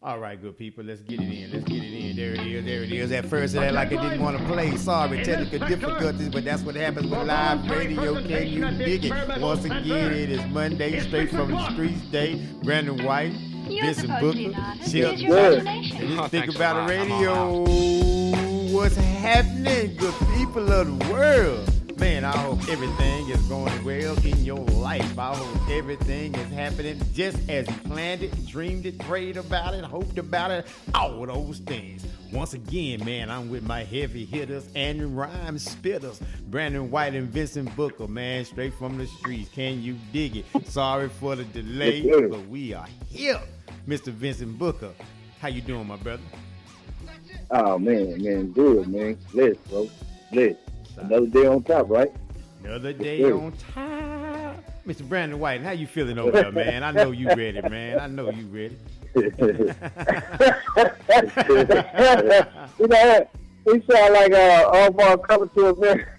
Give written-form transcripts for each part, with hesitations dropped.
All right, good people, let's get it in. Let's get it in. There it is. There it is. At first, it had like it didn't want to play. Sorry, technical difficulties, but that's what happens with live radio. Can you dig it? Once again, it is Monday, straight from the streets day. Brandon White, Vincent Booker, Shelton. And just think about the radio. What's happening, good people of the world? Man, I hope everything is going well in your life. I hope everything is happening just as you planned it, dreamed it, prayed about it, hoped about it, all those things. Once again, man, I'm with my heavy hitters and rhyme spitters, Brandon White and Vincent Booker, man, straight from the streets. Can you dig it? Sorry for the delay, but we are here. Mr. Vincent Booker, how you doing, my brother? Oh, man, good, man. Bless, bro. Bless. Another day on top, right? Another day on top. Mr. Brandon White, how you feeling over there, man? I know you ready, man. I know you ready. You know, he sound like all ball coming to America.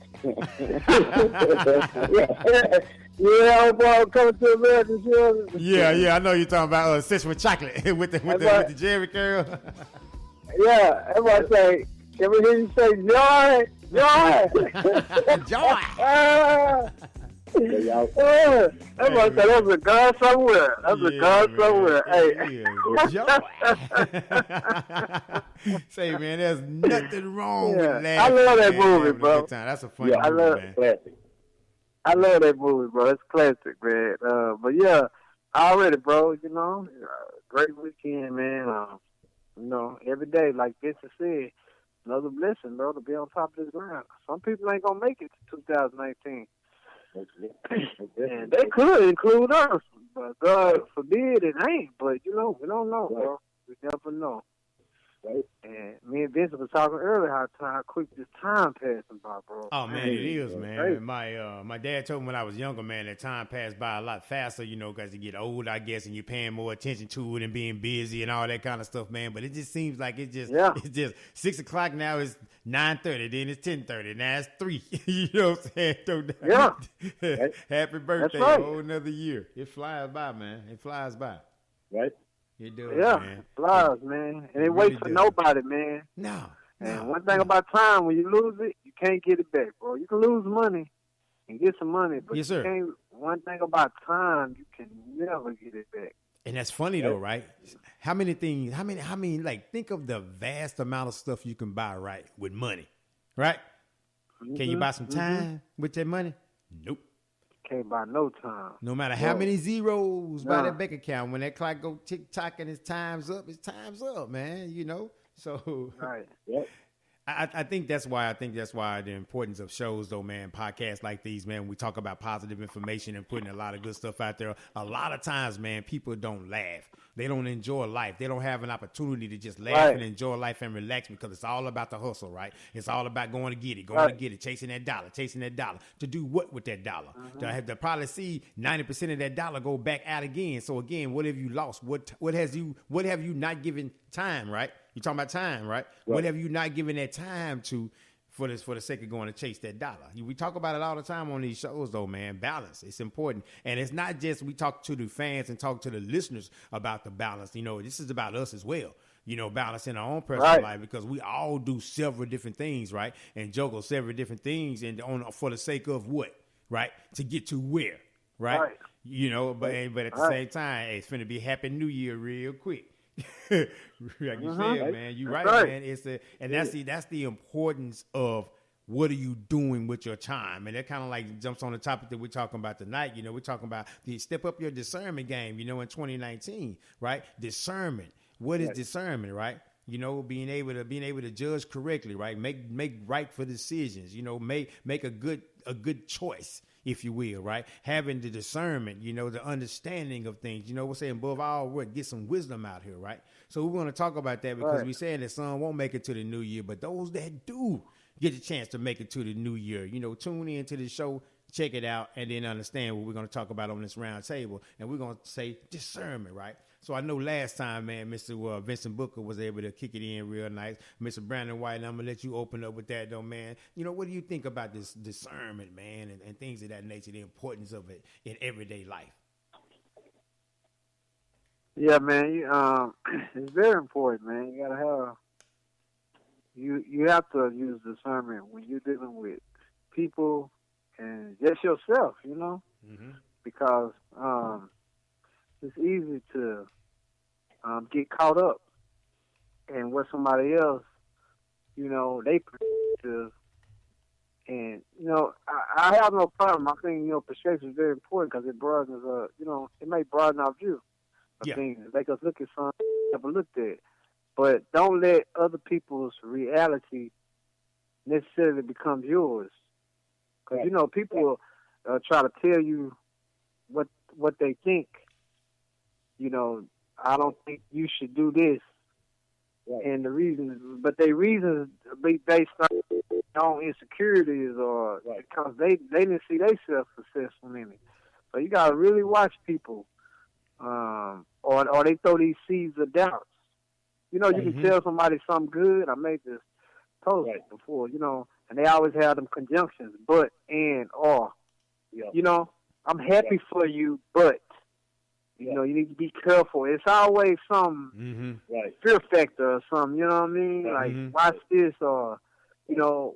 Yeah, all ball coming to America. Yeah, I know you're talking about Sesame Chocolate with the Jerry curl. Yeah, everybody say, can we hear you say joy? Joy! Joy! Everybody say there's a God somewhere. There's a God somewhere. Hey. Joy! Say, man, there's nothing wrong with laughing. I love that movie, bro. That's a funny movie, man. Classic. I love that movie, bro. It's classic, man. But yeah, already, bro, you know, great weekend, man. You know, every day, like Vincent said, another blessing, bro, to be on top of this ground. Some people ain't gonna make it to 2019. And they could include us, but God forbid it ain't. But you know, we don't know, bro. We never know. Right. And me and Vincent was talking earlier how quick this time passing by, bro. Oh man, it is, man. Right. My dad told me when I was younger, man, that time passed by a lot faster, you know, because you get old, I guess, and you're paying more attention to it and being busy and all that kind of stuff, man. But it just seems like it's just 6:00 now. It's 9:30, then it's 10:30, now it's 3. You know what I'm saying? Yeah. Happy birthday, right. A whole another year. It flies by, man. It flies by. Right. It does, man. It flies, man. And it waits for nobody, man. No. And one thing about time, when you lose it, you can't get it back, bro. You can lose money and get some money, but yes, sir. One thing about time, you can never get it back. And that's funny though, right? How many, like, think of the vast amount of stuff you can buy, right, with money, right? Mm-hmm. Can you buy some time with that money? Nope. Can't buy no time. No matter how many zeros by that bank account, when that clock go tick-tock and it's time's up, man, you know? So right. Yep. I think that's why the importance of shows, though, man, podcasts like these, man, when we talk about positive information and putting a lot of good stuff out there, a lot of times, man, people don't laugh. They don't enjoy life. They don't have an opportunity to just laugh and enjoy life and relax because it's all about the hustle, right? It's all about going to get it, chasing that dollar. To do what with that dollar? Mm-hmm. To have to probably see 90% of that dollar go back out again. So again, what have you lost? What have you not given time, right? You're talking about time, right? What have you not given that time to for the sake of going to chase that dollar? We talk about it all the time on these shows, though, man. Balance. It's important. And it's not just we talk to the fans and talk to the listeners about the balance. You know, this is about us as well. You know, balancing our own personal life because we all do several different things, right? And juggle several different things and for the sake of what, right? To get to where, right? You know, but at the same time, hey, it's finna be Happy New Year real quick. Like you said, man, you're right, man. That's the importance of what are you doing with your time, and that kind of like jumps on the topic that we're talking about tonight. You know, we're talking about the step up your discernment game. You know, in 2019, right? Discernment. What is discernment, right? You know, being able to judge correctly, right? Make right for decisions. You know, make a good choice, if you will, right? Having the discernment, you know, the understanding of things, you know, we're saying above all, get some wisdom out here, right? So we want to talk about that because we're saying that some won't make it to the new year, but those that do get a chance to make it to the new year, you know, tune into the show, check it out, and then understand what we're going to talk about on this round table. And we're going to say discernment, right? So I know last time, man, Mr. Vincent Booker was able to kick it in real nice. Mr. Brandon White, I'm going to let you open up with that, though, man. You know, what do you think about this discernment, man, and things of that nature, the importance of it in everyday life? Yeah, man. It's very important, man. You gotta have you have to use discernment when you're dealing with people and just yourself, Mm-hmm. because it's easy to get caught up in what somebody else, they perspective. And I have no problem. I think perspective is very important because it broadens, it may broaden our view of Yeah. things, make us look at something we never looked at. But don't let other people's reality necessarily become yours. Because, people try to tell you what they think. I don't think you should do this. Right. And the reasons, but their reasons be based on insecurities or because they didn't see themselves successful in it. So you got to really watch people. Or they throw these seeds of doubts. You can tell somebody something good. I made this post before, and they always have them conjunctions, but, and, or. Yeah. I'm happy for you, but, you need to be careful. It's always some fear factor or something, you know what I mean? Like, watch this or,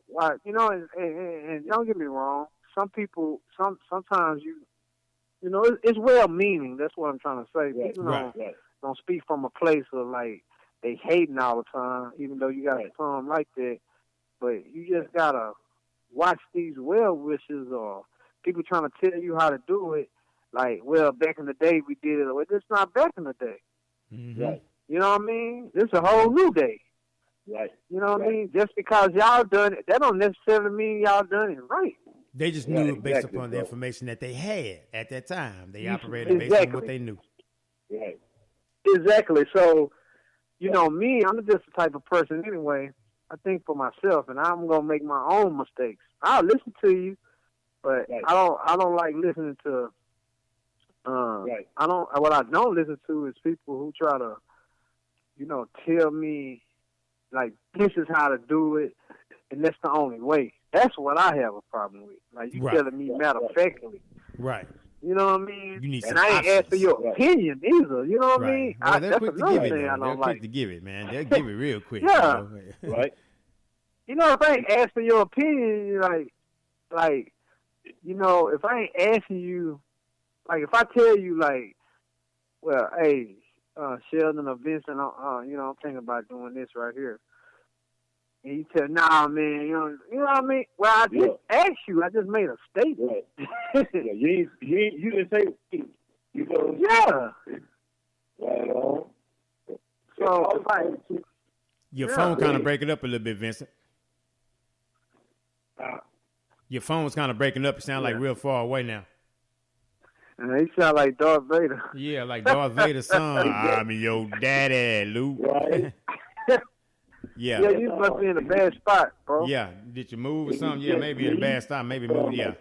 why, and don't get me wrong. Some people, sometimes it's well-meaning. That's what I'm trying to say. People don't speak from a place of, like, they hating all the time, even though you got some like that. But you just got to watch these well-wishers or people trying to tell you how to do it. Like, well, back in the day we did it. Well, it's not back in the day. Mm-hmm. Right. You know what I mean? This is a whole new day. Right. You know what I mean? Just because y'all done it, that don't necessarily mean y'all done it right. They just knew it based upon the information that they had at that time. They operated based on what they knew. Right. Exactly. So, me, I'm just the type of person anyway. I think for myself, and I'm gonna make my own mistakes. I'll listen to you, but I don't like listening to. What I don't listen to is people who try to, tell me like this is how to do it, and that's the only way. That's what I have a problem with. Like you telling me matter of factly. Right. You know what I mean? You need and I ain't asked for your opinion either. You know what I mean? Well, they're that's quick to another give it. thing I don't They're like. quick to give it, man. They'll give it real quick. Yeah. Right. If I ain't asked for your opinion, like, if I ain't asking you, like, if I tell you, like, well, hey, Sheldon or Vincent, I'm thinking about doing this right here. And you tell, nah, man, you know what I mean? Well, I just asked you. I just made a statement. Yeah, you didn't say you know. Yeah. Right on. So, your phone kind of breaking up a little bit, Vincent. Your phone's kind of breaking up. It sounds like real far away now. He sound like Darth Vader. Yeah, like Darth Vader's son. I'm your daddy, Luke. Right. Yeah, you must be in a bad spot, bro. Yeah, did you move or something? Yeah, maybe in a bad spot. Maybe move, yeah.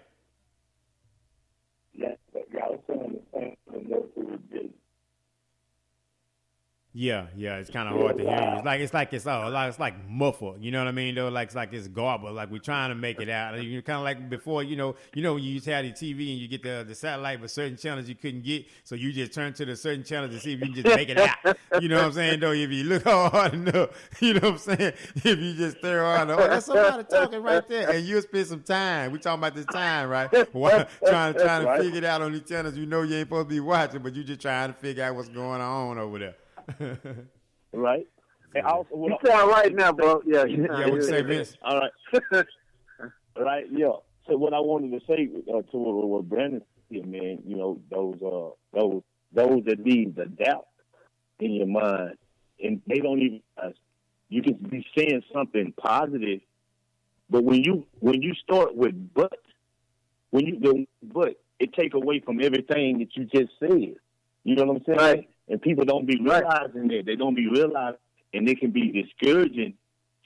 Yeah, it's kind of hard to hear you. It's like muffled. You know what I mean? Though, like it's garbled. Like we're trying to make it out. You're kind of like before. You know, when you used to have the TV and you get the satellite, but certain channels you couldn't get, so you just turn to the certain channels to see if you can just make it out. You know what I'm saying? Though, if you look hard enough, you know what I'm saying. If you just stare hard enough, that's somebody talking right there, and you'll spend some time. We talking about this time, right? Trying to figure it out on these channels. You know you ain't supposed to be watching, but you just trying to figure out what's going on over there. Right. And also, you sound right now, bro. Yeah. What you say, Vince? All right. Right. Yeah. So what I wanted to say to what Brandon said, man, those that leave the doubt in your mind, and they don't even. You can be saying something positive, but when you start with but, it take away from everything that you just said. You know what I'm saying? Right. And people don't be realizing that. They don't be realizing, and it can be discouraging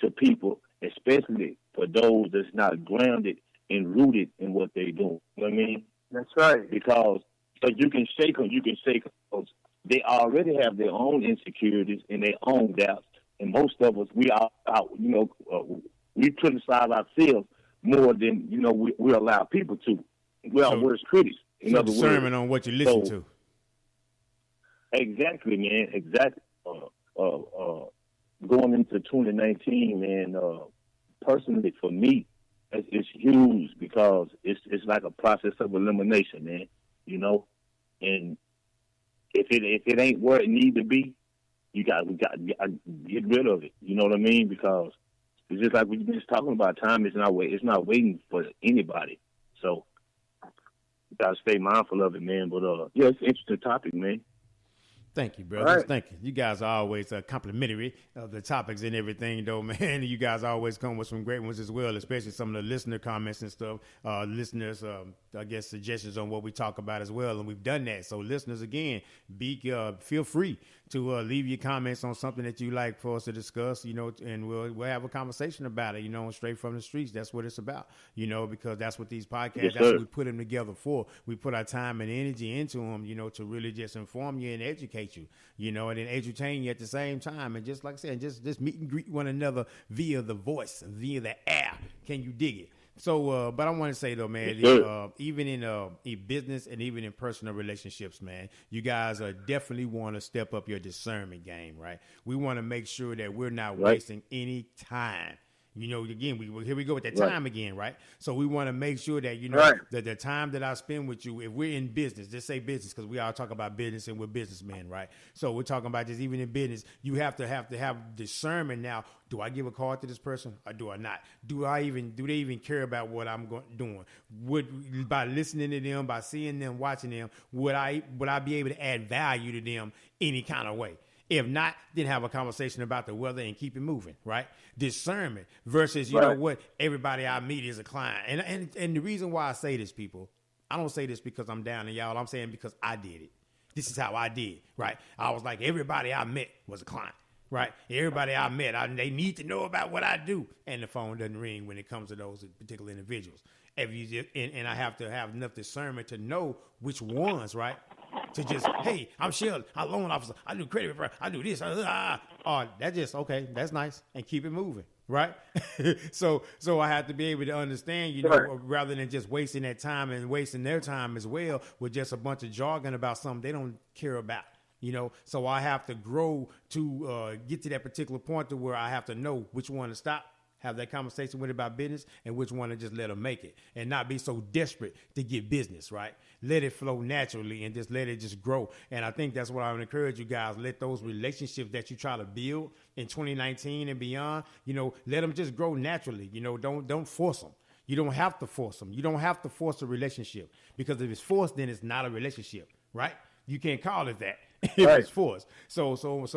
to people, especially for those that's not grounded and rooted in what they're doing. You know what I mean? That's right. Because you can shake them. You can shake them because they already have their own insecurities and their own doubts. And most of us, we criticize ourselves more than, we allow people to. We're our worst critics. In other words, discernment on what you listen to. Exactly, man. Exactly. Going into 2019, man. Personally, for me, it's huge because it's like a process of elimination, man. You know, and if it ain't where it need to be, we got to get rid of it. You know what I mean? Because it's just like we've been just talking about. Time is not waiting for anybody. So you got to stay mindful of it, man. But yeah, it's an interesting topic, man. Thank you, brothers. Right. Thank you. You guys are always complimentary of the topics and everything, though, man. You guys always come with some great ones as well, especially some of the listener comments and stuff. Listeners, I guess, suggestions on what we talk about as well, and we've done that. So, listeners, again, feel free to leave your comments on something that you like for us to discuss, you know, and we'll have a conversation about it, you know, straight from the streets. That's what it's about, you know, because that's what these podcasts, Yes, that's sir. what we put them together for. We put our time and energy into them, you know, to really just inform you and educate you, you know, and then entertain you at the same time. And just like I said, just meet and greet one another via the voice, via the air. Can you dig it? So, but I want to say though, man, Yes, even in business and even in personal relationships, man, you guys definitely want to step up your discernment game, right? We want to make sure that we're not Right. wasting any time. You know, again, here we go with that Right. time again, right? So we want to make sure that, you know, Right. that the time that I spend with you, if we're in business, just say business, because we all talk about business and we're businessmen, right? So we're talking about just even in business, you have to have discernment now. Do I give a call to this person or do I not? Do they even care about what I'm doing? By listening to them, by seeing them, watching them, would I be able to add value to them any kind of way? If not, then have a conversation about the weather and keep it moving, right? Discernment versus, you know what, everybody I meet is a client. And the reason why I say this, people, I don't say this because I'm down on y'all. I'm saying because I did it. This is how I did, right? I was like, everybody I met was a client, right? Everybody I met, they need to know about what I do. And the phone doesn't ring when it comes to those particular individuals. And I have to have enough discernment to know which ones, right? To just, hey, I'm Shelton, I'm a loan officer, I do credit repair, I do this, that's just, okay, that's nice, and keep it moving, right? So I have to be able to understand, you know, rather than just wasting that time and wasting their time as well with just a bunch of jargon about something they don't care about. You know, so I have to grow to get to that particular point to where I have to know which one to stop, have that conversation with about business, and which one to just let them make it and not be so desperate to get business, right? Let it flow naturally and just let it just grow. And I think that's what I would encourage you guys. Let those relationships that you try to build in 2019 and beyond, you know, let them just grow naturally. You know, don't force them. You don't have to force them. You don't have to force a relationship, because if it's forced, then it's not a relationship, right? You can't call it that if it's forced. So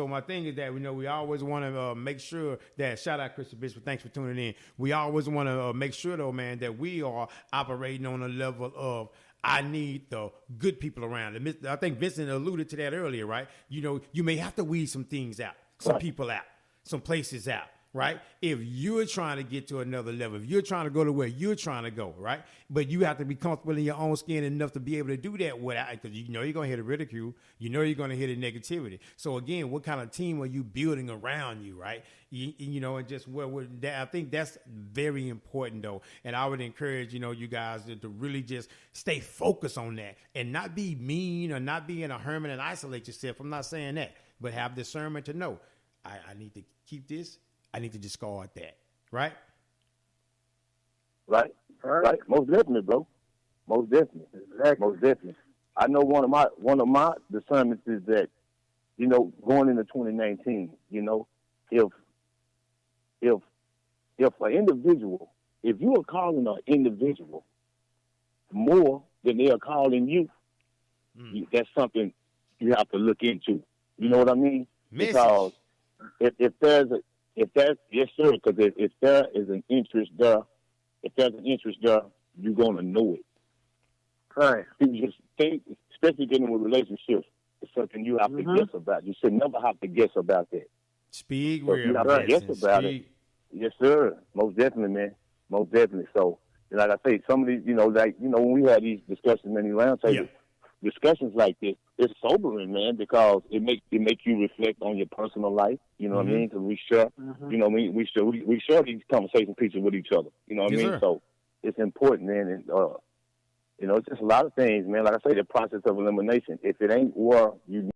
my thing is that, you know, we always want to make sure that, shout out Christian Bishop, thanks for tuning in. We always want to make sure though, man, that we are operating on a level of, I need the good people around. I think Vincent alluded to that earlier, right? You know, you may have to weed some things out, some people out, some places out, right? If you're trying to get to another level, if you're trying to go to where you're trying to go, right? But you have to be comfortable in your own skin enough to be able to do that without, because you know you're going to hear the ridicule, you know you're going to hear the negativity. So again, what kind of team are you building around you, right? You know, and just I think that's very important though. And I would encourage, you know, you guys to really just stay focused on that and not be mean or not be in a hermit and isolate yourself. I'm not saying that, but have discernment to know, I need to keep this. I need to discard that, right? Right. Most definitely, bro. Most definitely. Exactly. Most definitely. I know one of my discernments is that, you know, going into 2019, you know, if an individual, if you are calling an individual more than they are calling you, that's something you have to look into. You know what I mean? Message. Because if there's yes, sir, because if there is an interest there, you're gonna know it. Right. You just think, especially getting with relationships, it's something you have to guess about. You should never have to guess about that. Speak So real. you have to guess about it. Yes, sir. Most definitely, man. Most definitely. So, like I say, some of these, you know, like, you know, when we had these discussions in the round table, discussions like this, it's sobering, man, because it make you reflect on your personal life. You know what I mean? Because we share, you know, we share these conversation pieces with each other. You know what I mean? Sir. So it's important, man. And you know, it's just a lot of things, man. Like I say, the process of elimination. If it ain't where you